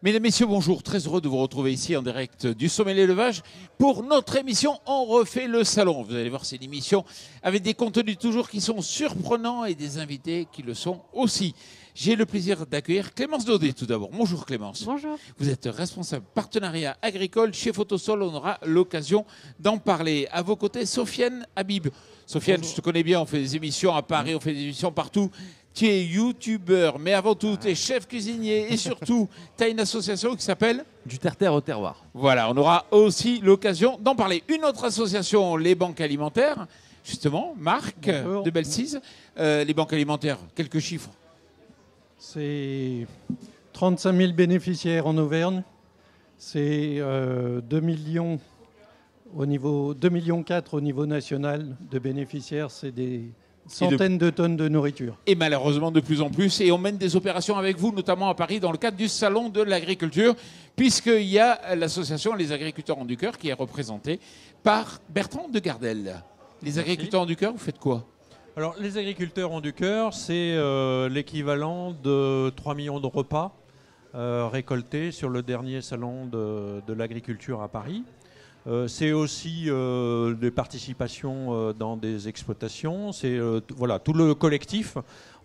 Mesdames, Messieurs, bonjour. Très heureux de vous retrouver ici en direct du Sommet de l'Élevage pour notre émission On refait le salon. Vous allez voir, c'est une émission avec des contenus toujours qui sont surprenants et des invités qui le sont aussi. J'ai le plaisir d'accueillir Clémence Daudet tout d'abord. Bonjour Clémence. Bonjour. Vous êtes responsable partenariat agricole chez Photosol. On aura l'occasion d'en parler. À vos côtés, Sofiane Habib. Sofiane, bonjour. Je te connais bien, on fait des émissions à Paris, on fait des émissions partout. Tu es youtubeur, mais avant tout, tu es chef cuisinier et surtout, tu as une association qui s'appelle Du terre-terre au terroir. Voilà, on aura aussi l'occasion d'en parler. Une autre association, les banques alimentaires, justement, Marc de Belsize. Les banques alimentaires, quelques chiffres. C'est 35 000 bénéficiaires en Auvergne. C'est 2 millions au niveau 2,4 millions au niveau national de bénéficiaires. C'est des centaines de tonnes de nourriture. Et malheureusement de plus en plus. Et on mène des opérations avec vous, notamment à Paris, dans le cadre du Salon de l'Agriculture, puisqu'il y a l'association Les Agriculteurs ont du cœur qui est représentée par Bertrand de Gardel. Les Agriculteurs ont du cœur, vous faites quoi ? Alors, les Agriculteurs ont du cœur, c'est l'équivalent de 3 millions de repas récoltés sur le dernier salon de l'agriculture à Paris. C'est aussi des participations dans des exploitations, c'est voilà, tout le collectif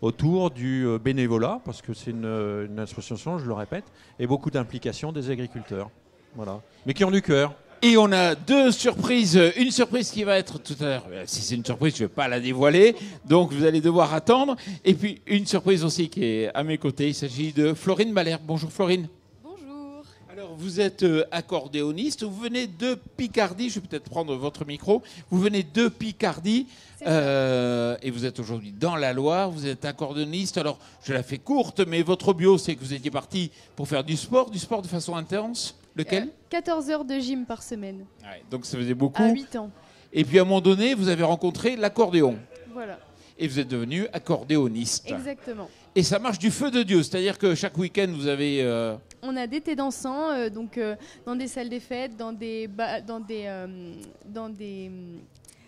autour du bénévolat, parce que c'est une association, je le répète, et beaucoup d'implications des agriculteurs, voilà, mais qui ont du cœur. Et on a deux surprises. Une surprise qui va être tout à l'heure. Si c'est une surprise, je ne vais pas la dévoiler. Donc vous allez devoir attendre. Et puis une surprise aussi qui est à mes côtés. Il s'agit de Florine Malherbe. Bonjour Florine. Bonjour. Alors vous êtes accordéoniste. Vous venez de Picardie. Je vais peut-être prendre votre micro. Vous venez de Picardie. Et vous êtes aujourd'hui dans la Loire. Vous êtes accordéoniste. Alors je la fais courte, mais votre bio, c'est que vous étiez parti pour faire du sport de façon intense. Lequel 14 heures de gym par semaine. Ouais, donc ça faisait beaucoup. À 8 ans. Et puis à un moment donné, vous avez rencontré l'accordéon. Voilà. Et vous êtes devenu accordéoniste. Exactement. Et ça marche du feu de Dieu. C'est-à-dire que chaque week-end, vous avez... On a d'été dansants, dans des salles des fêtes, dans des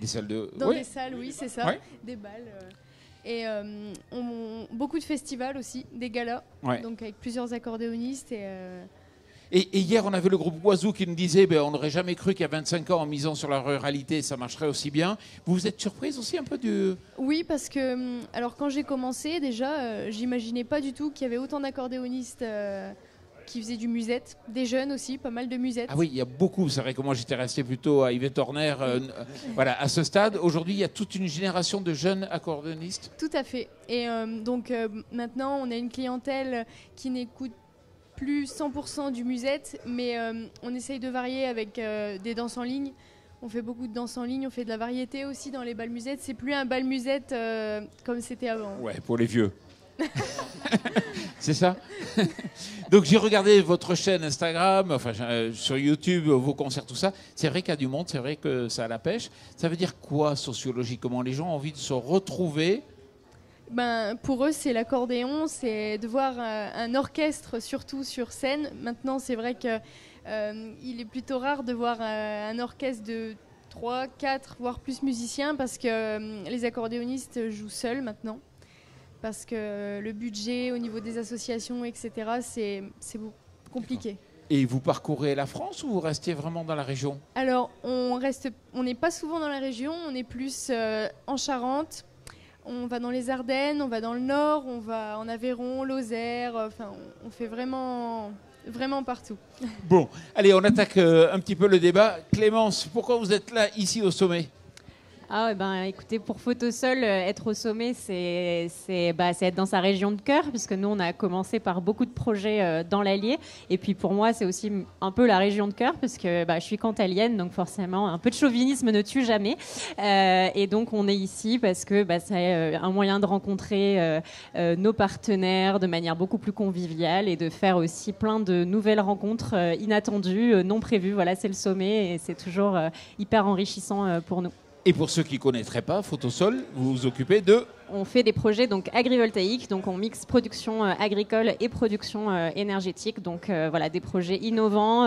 salles de... Des salles, oui, c'est ça. Ouais. Des balles. Et beaucoup de festivals aussi, des galas. Ouais. Donc avec plusieurs accordéonistes Et hier, on avait le groupe Oiseau qui nous disait on n'aurait jamais cru qu'il y a 25 ans, en misant sur la ruralité, ça marcherait aussi bien. Vous vous êtes surprise aussi un peu du... Oui, parce que alors quand j'ai commencé, déjà, j'imaginais pas du tout qu'il y avait autant d'accordéonistes qui faisaient du musette. Des jeunes aussi, pas mal de musettes. Ah oui, il y a beaucoup. C'est vrai que moi, j'étais resté plutôt à Yvette Horner. Voilà, à ce stade, aujourd'hui, il y a toute une génération de jeunes accordéonistes. Tout à fait. Et maintenant, on a une clientèle qui n'écoute plus 100% du musette, mais on essaye de varier avec des danses en ligne. On fait beaucoup de danses en ligne, on fait de la variété aussi dans les bals musettes. C'est plus un bal musette comme c'était avant. Ouais, pour les vieux. C'est ça. Donc j'ai regardé votre chaîne Instagram, enfin sur YouTube, vos concerts, tout ça. C'est vrai qu'il y a du monde, c'est vrai que ça a la pêche. Ça veut dire quoi, sociologiquement? Les gens ont envie de se retrouver. Pour eux, c'est l'accordéon, c'est de voir un orchestre surtout sur scène. Maintenant, c'est vrai qu'il est plutôt rare de voir un orchestre de 3, 4, voire plus musiciens parce que les accordéonistes jouent seuls maintenant. Parce que le budget au niveau des associations, etc., c'est compliqué. Et vous parcourez la France ou vous restez vraiment dans la région? Alors, on n'est pas souvent dans la région, on est plus en Charente. On va dans les Ardennes, on va dans le Nord, on va en Aveyron, Lozère, enfin, on fait vraiment partout. Bon, allez, on attaque un petit peu le débat. Clémence, pourquoi vous êtes là, ici, au sommet? Écoutez, pour Photosol, être au sommet, c'est être dans sa région de cœur, puisque nous, on a commencé par beaucoup de projets dans l'Allier. Et puis pour moi, c'est aussi un peu la région de cœur, parce que je suis cantalienne, donc forcément, un peu de chauvinisme ne tue jamais. Et donc, on est ici parce que c'est un moyen de rencontrer nos partenaires de manière beaucoup plus conviviale et de faire aussi plein de nouvelles rencontres inattendues, non prévues. Voilà, c'est le sommet et c'est toujours hyper enrichissant pour nous. Et pour ceux qui ne connaîtraient pas, Photosol, vous vous occupez de... On fait des projets donc agrivoltaïques, donc on mixe production agricole et production énergétique. Donc voilà, des projets innovants,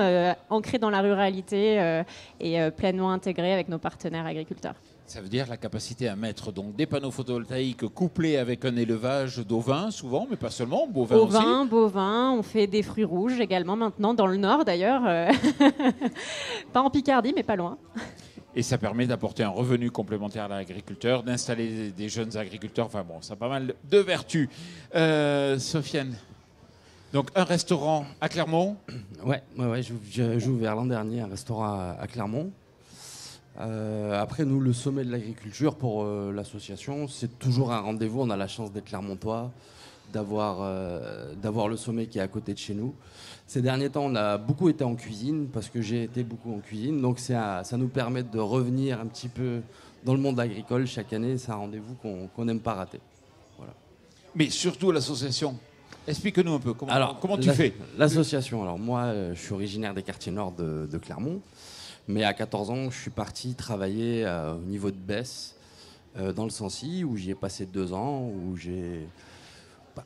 ancrés dans la ruralité et pleinement intégrés avec nos partenaires agriculteurs. Ça veut dire la capacité à mettre donc des panneaux photovoltaïques couplés avec un élevage d'ovins, souvent, mais pas seulement, bovins aussi. Ovins, bovins, on fait des fruits rouges également maintenant, dans le nord d'ailleurs. Pas en Picardie, mais pas loin. Et ça permet d'apporter un revenu complémentaire à l'agriculteur, d'installer des jeunes agriculteurs. Enfin bon, ça a pas mal de vertus. Sofiane, donc un restaurant à Clermont. Ouais, j'ai ouvert l'an dernier un restaurant à Clermont. Après, nous, le sommet de l'agriculture pour l'association, c'est toujours un rendez-vous. On a la chance d'être clermontois, d'avoir le sommet qui est à côté de chez nous. Ces derniers temps, on a beaucoup été en cuisine, parce que j'ai été beaucoup en cuisine. Donc ça nous permet de revenir un petit peu dans le monde agricole chaque année. C'est un rendez-vous qu'on n'aime pas rater. Voilà. Mais surtout l'association. Explique-nous un peu, comment tu fais? L'association, alors moi, je suis originaire des quartiers nord de Clermont. Mais à 14 ans, je suis parti travailler au niveau de Besse, dans le Sancy, où j'y ai passé 2 ans, où j'ai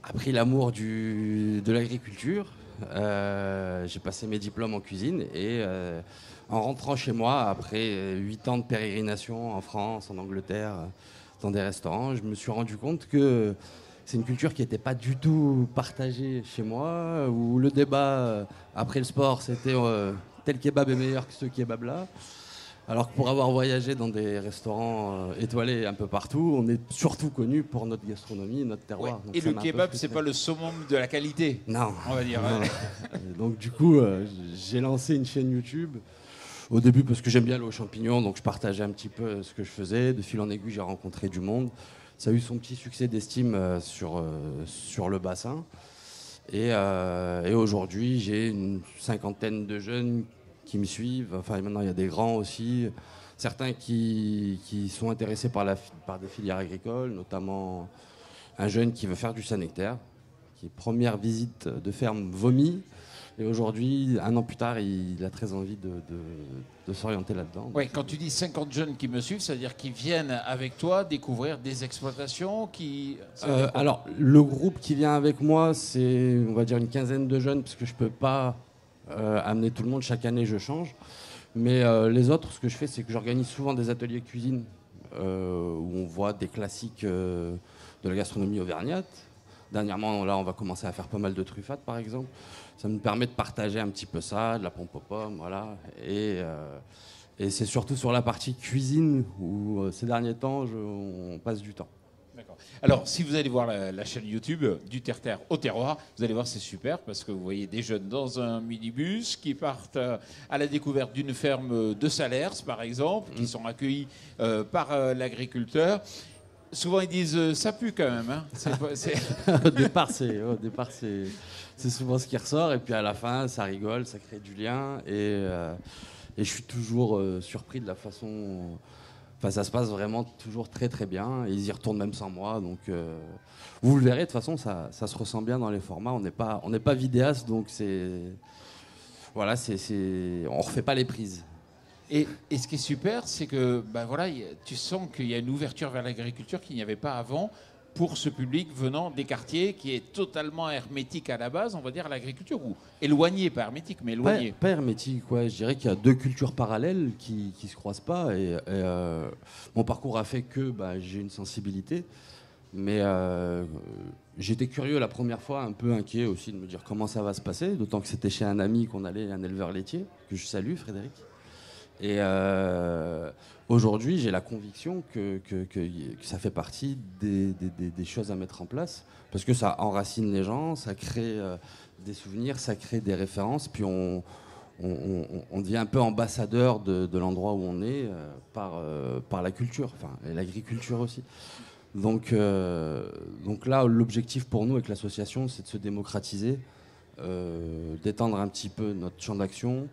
appris l'amour de l'agriculture. J'ai passé mes diplômes en cuisine et en rentrant chez moi, après 8 ans de pérégrination en France, en Angleterre, dans des restaurants, je me suis rendu compte que c'est une culture qui n'était pas du tout partagée chez moi, où le débat après le sport, c'était tel kebab est meilleur que ce kebab-là. Alors que pour avoir voyagé dans des restaurants étoilés un peu partout, on est surtout connu pour notre gastronomie, notre terroir. Ouais. Donc et le kebab, c'est pas le summum de la qualité. Non. On va dire. Non. Donc du coup, j'ai lancé une chaîne YouTube. Au début parce que j'aime bien aller aux champignons, donc je partageais un petit peu ce que je faisais. De fil en aiguille, j'ai rencontré du monde. Ça a eu son petit succès d'estime sur le bassin. Et aujourd'hui, j'ai une 50aine de jeunes qui me suivent. Enfin, maintenant, il y a des grands aussi. Certains qui sont intéressés par des filières agricoles, notamment un jeune qui veut faire du Saint-Nectaire, qui est première visite de ferme vomi. Et aujourd'hui, 1 an plus tard, il a très envie de s'orienter là-dedans. Oui, quand tu dis 50 jeunes qui me suivent, c'est-à-dire qu'ils viennent avec toi découvrir des exploitations alors, le groupe qui vient avec moi, c'est, on va dire, une 15aine de jeunes, parce que je ne peux pas amener tout le monde. Chaque année, je change. Mais les autres, ce que je fais, c'est que j'organise souvent des ateliers de cuisine où on voit des classiques de la gastronomie auvergnate. Dernièrement, là, on va commencer à faire pas mal de truffades, par exemple. Ça me permet de partager un petit peu ça, de la pompe aux pommes, voilà. Et c'est surtout sur la partie cuisine où, ces derniers temps, on passe du temps. D'accord. Alors, si vous allez voir la chaîne YouTube du Terre-Terre au terroir, vous allez voir, c'est super parce que vous voyez des jeunes dans un minibus qui partent à la découverte d'une ferme de Salers, par exemple, qui sont accueillis par l'agriculteur. Souvent, ils disent ça pue quand même. Hein. Au départ, c'est souvent ce qui ressort. Et puis à la fin, ça rigole, ça crée du lien. Et je suis toujours surpris de la façon. Enfin, ça se passe vraiment toujours très très bien. Et ils y retournent même sans moi. Donc, vous le verrez. De toute façon, ça se ressent bien dans les formats. On n'est pas vidéaste, donc voilà, on refait pas les prises. Et ce qui est super, c'est que voilà, tu sens qu'il y a une ouverture vers l'agriculture qu'il n'y avait pas avant pour ce public venant des quartiers qui est totalement hermétique à la base, on va dire, à l'agriculture, ou éloigné, pas hermétique, mais éloigné. Pas hermétique, ouais. Je dirais qu'il y a 2 cultures parallèles qui se croisent pas. Et mon parcours a fait que j'ai une sensibilité. Mais j'étais curieux la première fois, un peu inquiet aussi de me dire comment ça va se passer, d'autant que c'était chez un ami qu'on allait, un éleveur laitier, que je salue, Frédéric. Et aujourd'hui, j'ai la conviction que ça fait partie des choses à mettre en place, parce que ça enracine les gens, ça crée des souvenirs, ça crée des références, puis on devient un peu ambassadeur de l'endroit où on est par la culture, et l'agriculture aussi. Donc là, l'objectif pour nous avec l'association, c'est de se démocratiser, d'étendre un petit peu notre champ d'action.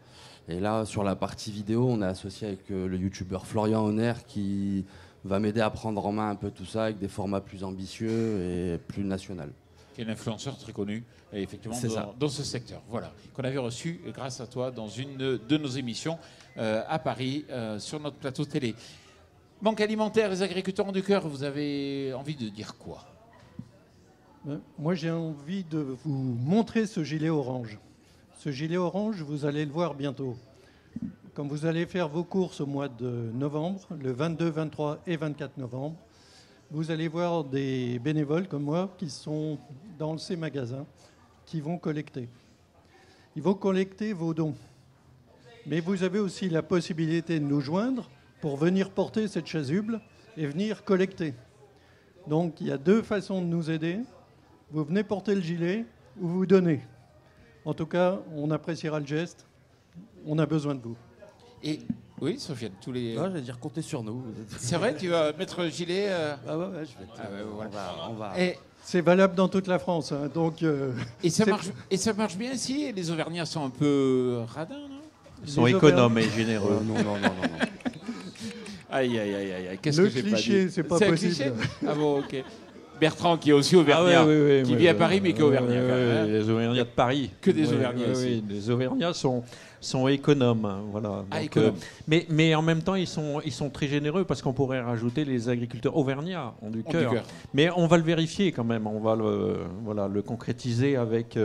Et là, sur la partie vidéo, on est associé avec le youtubeur Florian Honner qui va m'aider à prendre en main un peu tout ça avec des formats plus ambitieux et plus nationaux. Qui est un influenceur très connu, et effectivement, dans ce secteur. Voilà, qu'on avait reçu grâce à toi dans une de nos émissions à Paris, sur notre plateau télé. Banque alimentaire, les agriculteurs ont du cœur, vous avez envie de dire quoi? Moi, j'ai envie de vous montrer ce gilet orange. Ce gilet orange, vous allez le voir bientôt. quand vous allez faire vos courses au mois de novembre, le 22, 23 et 24 novembre, vous allez voir des bénévoles comme moi qui sont dans ces magasins, qui vont collecter. Ils vont collecter vos dons. Mais vous avez aussi la possibilité de nous joindre pour venir porter cette chasuble et venir collecter. Donc il y a 2 façons de nous aider. Vous venez porter le gilet ou vous donnez. En tout cas, on appréciera le geste. On a besoin de vous. Et oui, Sofiane, tous les. Non, je vais dire comptez sur nous. C'est vrai, tu vas mettre le gilet. Ah ouais, je vais. Voilà. On va. Et, C'est valable dans toute la France. Hein, donc, ça marche bien ici. Les Auvergnats sont un peu radins, non? Ils sont Les économes et généreux. non. Aïe. Qu'est-ce Le que j'ai pas dit? cliché, c'est pas un possible. cliché Ah bon, ok. Bertrand, qui est aussi Auvergnat, qui vit à Paris, mais qui est Auvergnat. quand même, hein. Les Auvergnats de Paris. Que des Auvergnats ici. Oui, les Auvergnats sont économes. Hein, voilà. Ah, Donc, économes. mais en même temps, ils sont très généreux parce qu'on pourrait rajouter les agriculteurs auvergnats ont du cœur. Mais on va le vérifier quand même. On va le concrétiser avec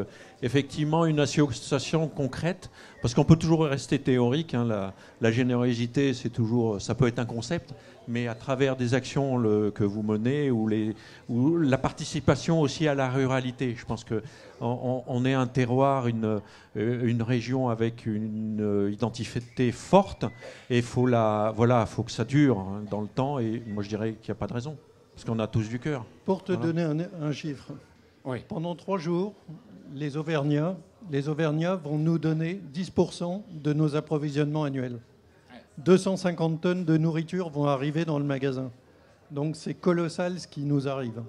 effectivement une association concrète. Parce qu'on peut toujours rester théorique. Hein, la générosité, ça peut être un concept. Mais à travers des actions que vous menez ou la participation aussi à la ruralité. Je pense qu'on est un terroir, une région avec une identité forte et faut que ça dure hein, dans le temps. Et moi, je dirais qu'il n'y a pas de raison parce qu'on a tous du cœur. Pour te donner un chiffre, pendant 3 jours, les Auvergnats vont nous donner 10% de nos approvisionnements annuels. 250 tonnes de nourriture vont arriver dans le magasin. Donc c'est colossal ce qui nous arrive.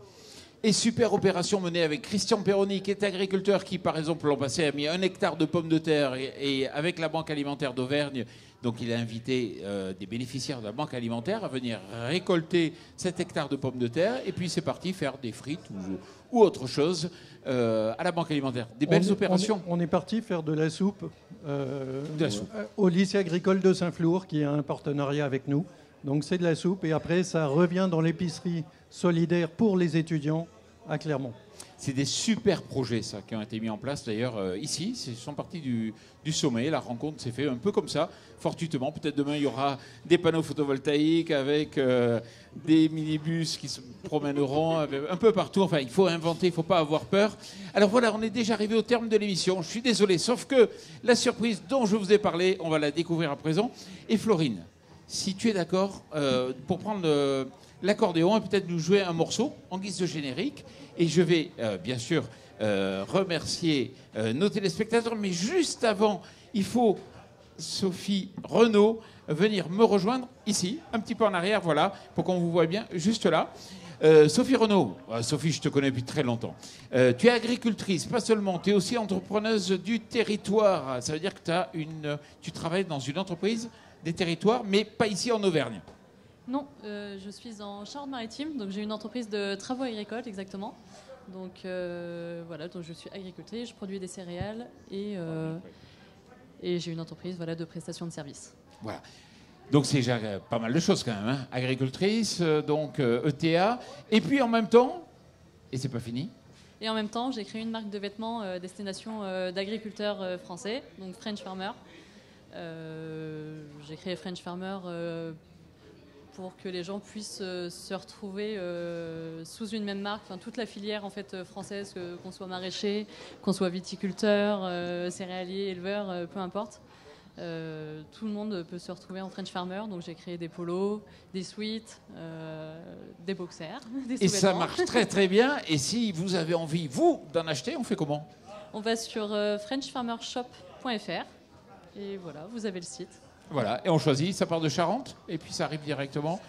Et super opération menée avec Christian Perroni, qui est agriculteur, qui par exemple l'an passé a mis 1 hectare de pommes de terre et avec la Banque alimentaire d'Auvergne, donc il a invité des bénéficiaires de la Banque alimentaire à venir récolter 7 hectares de pommes de terre et puis c'est parti faire des frites ou autre chose à la Banque alimentaire. Des belles opérations. On est parti faire de la soupe, au lycée agricole de Saint-Flour, qui a un partenariat avec nous. Donc c'est de la soupe et après ça revient dans l'épicerie solidaire pour les étudiants à Clermont. C'est des super projets, ça, qui ont été mis en place d'ailleurs ici. Ils sont partis du sommet. La rencontre s'est faite un peu comme ça, fortuitement. Peut-être demain, il y aura des panneaux photovoltaïques avec des minibus qui se promèneront un peu partout. Enfin, il faut inventer, il ne faut pas avoir peur. Alors voilà, on est déjà arrivé au terme de l'émission. Je suis désolé, sauf que la surprise dont je vous ai parlé, on va la découvrir à présent. Et Florine, si tu es d'accord, pour prendre l'accordéon et peut-être nous jouer un morceau en guise de générique. Et je vais bien sûr remercier nos téléspectateurs, mais juste avant, il faut, Sophie Renaud, venir me rejoindre ici, un petit peu en arrière, voilà, pour qu'on vous voit bien, juste là. Sophie Renaud, Sophie, je te connais depuis très longtemps. Tu es agricultrice, pas seulement, tu es aussi entrepreneuse du territoire. Ça veut dire que tu travailles dans une entreprise des territoires, mais pas ici en Auvergne. Non, je suis en Charente-Maritime, donc j'ai une entreprise de travaux agricoles exactement. Donc voilà, donc je suis agricultrice, je produis des céréales et j'ai une entreprise de prestation de services. Voilà. Donc c'est déjà pas mal de choses quand même, hein. Agricultrice, donc ETA, et puis en même temps, et c'est pas fini. Et en même temps, j'ai créé une marque de vêtements destination d'agriculteurs français, donc French Farmer. J'ai créé French Farmer pour que les gens puissent se retrouver sous une même marque, enfin, toute la filière en fait française, qu'on soit maraîcher, qu'on soit viticulteur, céréalier, éleveur, peu importe. Tout le monde peut se retrouver en French Farmer, donc j'ai créé des polos, des sweats, des boxers, des sous-vêtements. Et ça marche très très bien. Et si vous avez envie, vous, d'en acheter, on fait comment? On va sur frenchfarmershop.fr et voilà, vous avez le site. Voilà, et on choisit, ça part de Charente, et puis ça arrive directement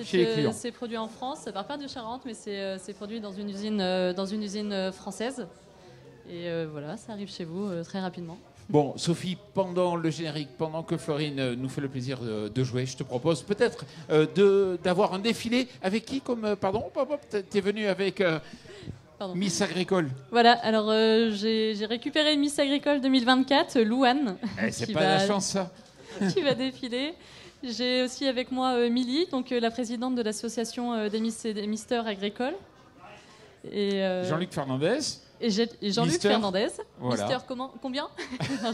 chez les clients. C'est produit en France, ça part pas de Charente, mais c'est produit dans une usine française. Et voilà, ça arrive chez vous très rapidement. Bon, Sophie, pendant le générique, pendant que Florine nous fait le plaisir de jouer, je te propose peut-être d'avoir un défilé avec qui comme... pardon, t'es venu avec Miss Agricole. Voilà, alors j'ai récupéré Miss Agricole 2024, Louane. C'est pas la chance, ça. Qui va défiler. J'ai aussi avec moi Milly, donc la présidente de l'association des Miss et des Misters agricoles. Et Jean-Luc Fernandez. Et Jean-Luc Fernandez. Voilà. Mister combien? Non,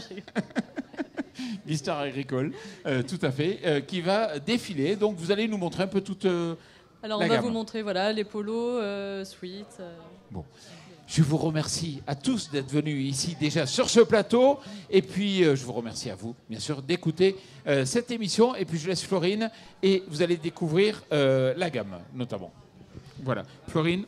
l'histoire agricole, tout à fait, qui va défiler. Donc vous allez nous montrer un peu toute Alors la on va gamme. vous montrer voilà, les polos, sweats. Bon. Je vous remercie à tous d'être venus ici déjà sur ce plateau. Et puis, je vous remercie à vous, bien sûr, d'écouter cette émission. Et puis, je laisse Florine et vous allez découvrir la gamme, notamment. Voilà. Florine.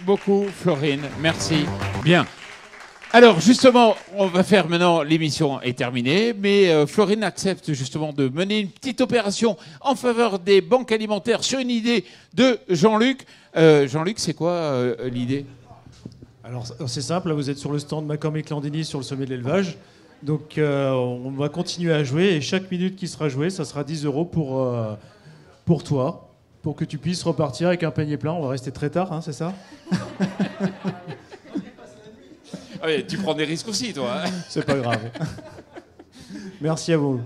Beaucoup, Florine. Merci. Bien. Alors, justement, on va faire maintenant, l'émission est terminée, mais Florine accepte justement de mener une petite opération en faveur des banques alimentaires sur une idée de Jean-Luc. Jean-Luc, c'est quoi l'idée ? Alors, c'est simple, là, vous êtes sur le stand Maccormier Clandini sur le sommet de l'élevage. Donc, on va continuer à jouer et chaque minute qui sera jouée, ça sera 10 € pour toi, pour que tu puisses repartir avec un panier plein. On va rester très tard, hein, c'est ça ? Ah oui, tu prends des risques aussi, toi. Hein. C'est pas grave. Merci à vous.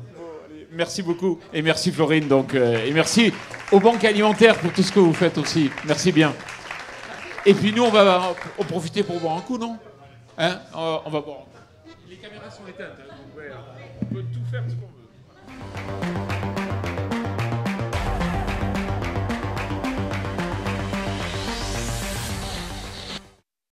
Merci beaucoup. Et merci Florine, donc, et merci aux banques alimentaires pour tout ce que vous faites aussi. Merci bien. Et puis nous, on va en profiter pour boire un coup, non ? Hein ? On va boire. Les caméras sont éteintes. Hein, donc, ouais.